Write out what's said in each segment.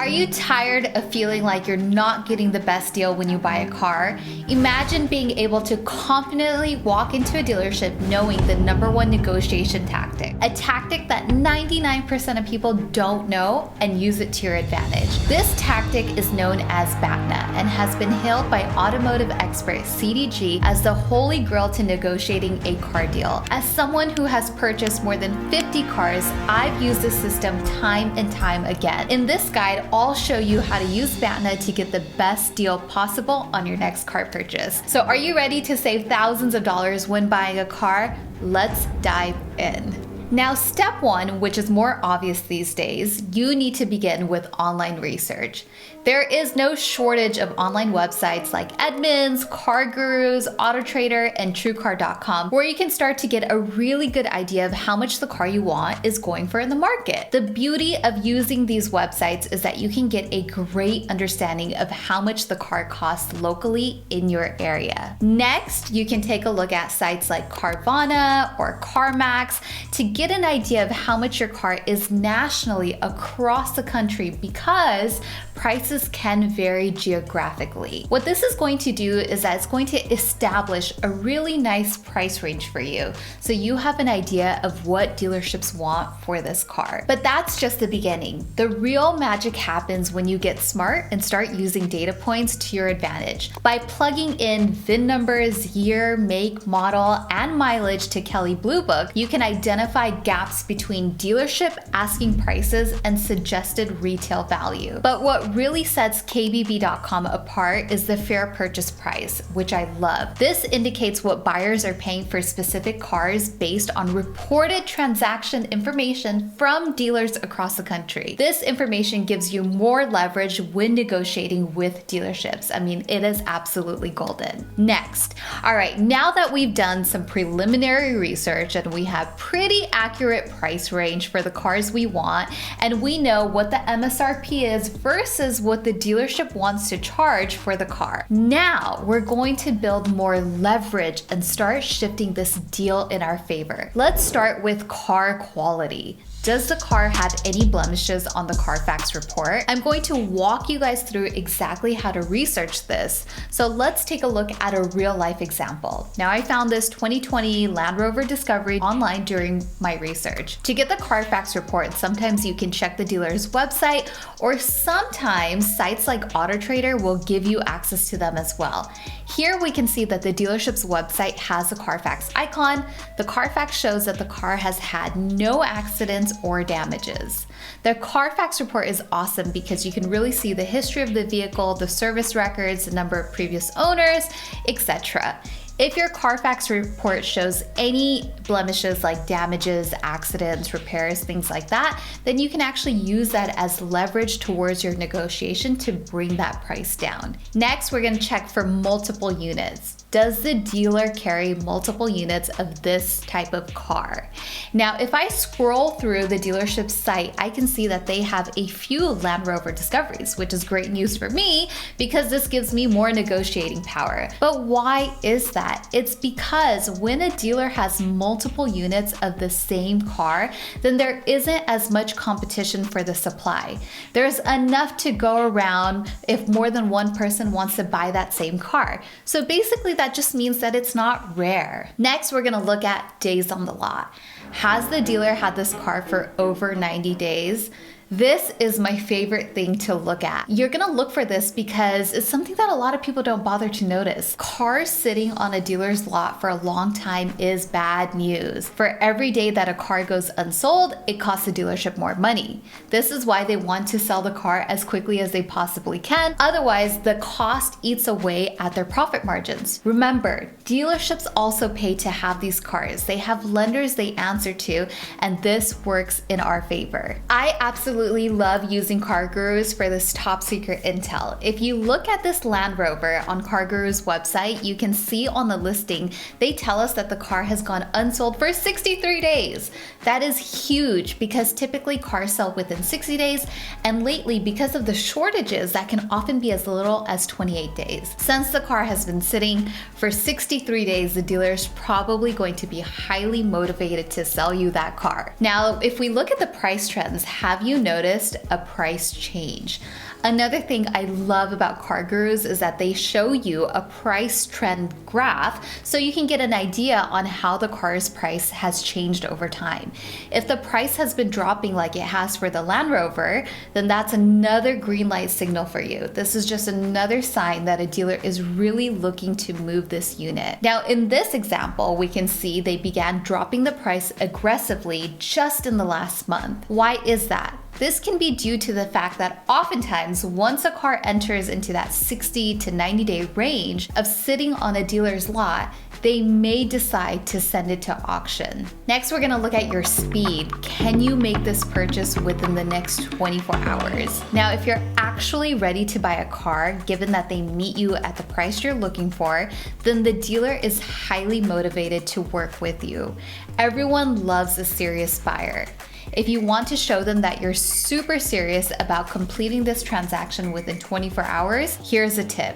Are you tired of feeling like you're not getting the best deal when you buy a car? Imagine being able to confidently walk into a dealership knowing the #1 negotiation tactic, a tactic that 99% of people don't know and use it to your advantage. This tactic is known as BATNA and has been hailed by automotive expert CDG as the holy grail to negotiating a car deal. As someone who has purchased more than 50 cars, I've used this system time and time again. In this guide, I'll show you how to use BATNA to get the best deal possible on your next car purchase. So are you ready to save thousands of dollars when buying a car? Let's dive in. Now, step 1, which is more obvious these days, you need to begin with online research. There is no shortage of online websites like Edmunds, Car Gurus, AutoTrader, and TrueCar.com where you can start to get a really good idea of how much the car you want is going for in the market. The beauty of using these websites is that you can get a great understanding of how much the car costs locally in your area. Next, you can take a look at sites like Carvana or CarMax to get an idea of how much your car is nationally across the country because prices can vary geographically. What this is going to do is that it's going to establish a really nice price range for you, so you have an idea of what dealerships want for this car. But that's just the beginning. The real magic happens when you get smart and start using data points to your advantage. By plugging in VIN numbers, year, make, model, and mileage to Kelley Blue Book, you can identify gaps between dealership asking prices and suggested retail value. But what really sets KBB.com apart is the fair purchase price, which I love. This indicates what buyers are paying for specific cars based on reported transaction information from dealers across the country. This information gives you more leverage when negotiating with dealerships. I mean, it is absolutely golden. Next, all right, now that we've done some preliminary research and we have pretty accurate price range for the cars we want, and we know what the MSRP is versus what the dealership wants to charge for the car. Now we're going to build more leverage and start shifting this deal in our favor. Let's start with car quality. Does the car have any blemishes on the Carfax report? I'm going to walk you guys through exactly how to research this. So let's take a look at a real life example. Now, I found this 2020 Land Rover Discovery online during my research. To get the Carfax report, sometimes you can check the dealer's website, or sometimes sites like AutoTrader will give you access to them as well. Here we can see that the dealership's website has a Carfax icon. The Carfax shows that the car has had no accidents or damages. The Carfax report is awesome because you can really see the history of the vehicle, the service records, the number of previous owners, etc. If your Carfax report shows any blemishes like damages, accidents, repairs, things like that, then you can actually use that as leverage towards your negotiation to bring that price down. Next, we're going to check for multiple units. Does the dealer carry multiple units of this type of car? Now, if I scroll through the dealership's site, I can see that they have a few Land Rover Discoveries, which is great news for me because this gives me more negotiating power. But why is that? It's because when a dealer has multiple units of the same car, then there isn't as much competition for the supply. There's enough to go around if more than one person wants to buy that same car. So basically, that just means that it's not rare. Next, we're gonna look at days on the lot. Has the dealer had this car for over 90 days? This is my favorite thing to look at. You're gonna look for this because it's something that a lot of people don't bother to notice. Cars sitting on a dealer's lot for a long time is bad news. For every day that a car goes unsold, it costs the dealership more money. This is why they want to sell the car as quickly as they possibly can. Otherwise, the cost eats away at their profit margins. Remember, dealerships also pay to have these cars. They have lenders they answer to, and this works in our favor. I absolutely love using Car Gurus for this top secret intel. If you look at this Land Rover on Car Guru's website, you can see on the listing, they tell us that the car has gone unsold for 63 days. That is huge because typically cars sell within 60 days, and lately, because of the shortages, that can often be as little as 28 days. Since the car has been sitting for 63 days, the dealer is probably going to be highly motivated to sell you that car. Now, if we look at the price trends, have you noticed noticed a price change? Another thing I love about Car Gurus is that they show you a price trend graph so you can get an idea on how the car's price has changed over time. If the price has been dropping like it has for the Land Rover, then that's another green light signal for you. This is just another sign that a dealer is really looking to move this unit. Now, in this example, we can see they began dropping the price aggressively just in the last month. Why is that? This can be due to the fact that oftentimes once a car enters into that 60 to 90 day range of sitting on a dealer's lot, they may decide to send it to auction. Next, we're gonna look at your speed. Can you make this purchase within the next 24 hours? Now, if you're actually ready to buy a car, given that they meet you at the price you're looking for, then the dealer is highly motivated to work with you. Everyone loves a serious buyer. If you want to show them that you're super serious about completing this transaction within 24 hours, here's a tip.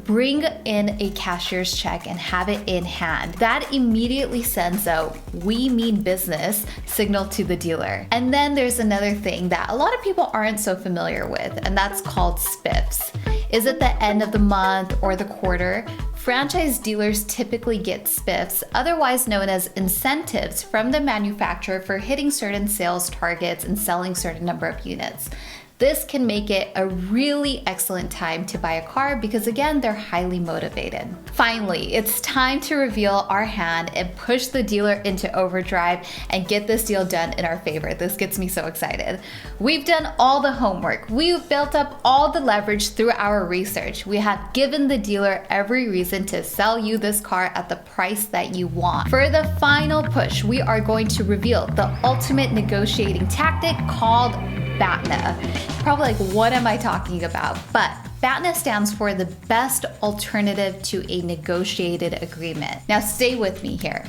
Bring in a cashier's check and have it in hand. That immediately sends a "we mean business" signal to the dealer. And then there's another thing that a lot of people aren't so familiar with, and that's called spiffs. Is it the end of the month or the quarter? Franchise dealers typically get spiffs, otherwise known as incentives, from the manufacturer for hitting certain sales targets and selling certain number of units. This can make it a really excellent time to buy a car because, again, they're highly motivated. Finally, it's time to reveal our hand and push the dealer into overdrive and get this deal done in our favor. This gets me so excited. We've done all the homework. We've built up all the leverage through our research. We have given the dealer every reason to sell you this car at the price that you want. For the final push, we are going to reveal the ultimate negotiating tactic called BATNA. Probably like, what am I talking about? But BATNA stands for the best alternative to a negotiated agreement. Now stay with me here.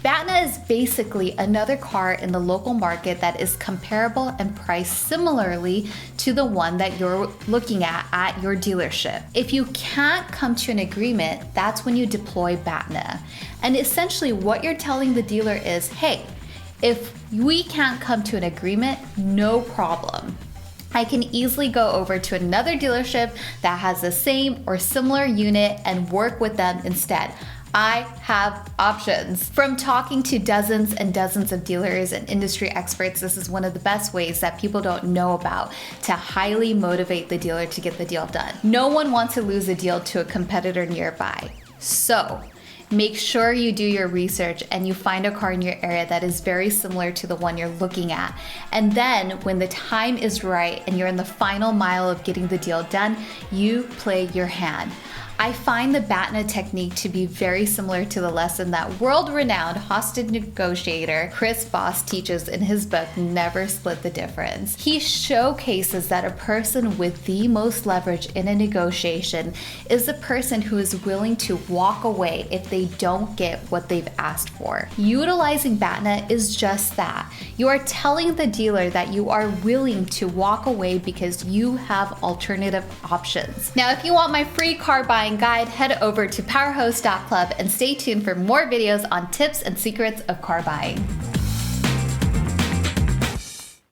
BATNA is basically another car in the local market that is comparable and priced similarly to the one that you're looking at your dealership. If you can't come to an agreement, that's when you deploy BATNA. And essentially what you're telling the dealer is, hey, if we can't come to an agreement, no problem. I can easily go over to another dealership that has the same or similar unit and work with them instead. I have options. From talking to dozens and dozens of dealers and industry experts, this is one of the best ways that people don't know about to highly motivate the dealer to get the deal done. No one wants to lose a deal to a competitor nearby. So, make sure you do your research and you find a car in your area that is very similar to the one you're looking at. And then when the time is right and you're in the final mile of getting the deal done, you play your hand. I find the BATNA technique to be very similar to the lesson that world-renowned hostage negotiator Chris Voss teaches in his book, Never Split the Difference. He showcases that a person with the most leverage in a negotiation is the person who is willing to walk away if they don't get what they've asked for. Utilizing BATNA is just that. You are telling the dealer that you are willing to walk away because you have alternative options. Now, if you want my free car buying guide, head over to powerhost.club and stay tuned for more videos on tips and secrets of car buying.